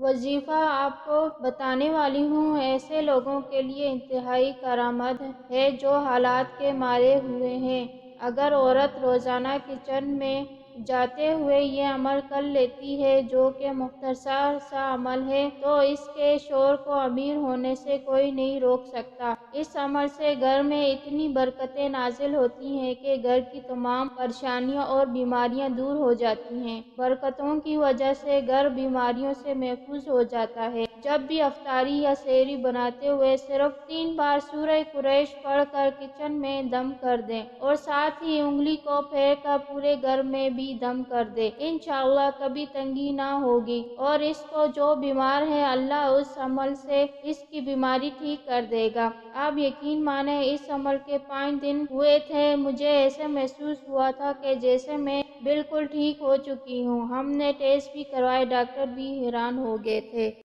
وظیفہ آپ کو بتانے والی ہوں ایسے لوگوں کے لیے انتہائی کارآمد ہے جو حالات کے مارے ہوئے ہیں۔ اگر عورت روزانہ کچن میں جاتے ہوئے یہ عمل کر لیتی ہے جو کہ مختصر سا عمل ہے تو اس کے شوہر کو امیر ہونے سے کوئی نہیں روک سکتا۔ اس عمل سے گھر میں اتنی برکتیں نازل ہوتی ہیں کہ گھر کی تمام پریشانیاں اور بیماریاں دور ہو جاتی ہیں۔ برکتوں کی وجہ سے گھر بیماریوں سے محفوظ ہو جاتا ہے۔ جب بھی افطاری یا سحری بناتے ہوئے صرف 3 بار سورہ قریش پڑھ کر کچن میں دم کر دیں اور ساتھ ہی انگلی کو پھیر کر پورے گھر میں بھی دم کر دیں، انشاءاللہ کبھی تنگی نہ ہوگی اور اس کو جو بیمار ہے اللہ اس عمل سے اس کی بیماری ٹھیک کر دے گا۔ آپ یقین مانیں اس عمل کے 5 دن ہوئے تھے مجھے ایسے محسوس ہوا تھا کہ جیسے میں بالکل ٹھیک ہو چکی ہوں۔ ہم نے ٹیسٹ بھی کروائے، ڈاکٹر بھی حیران ہو گئے تھے۔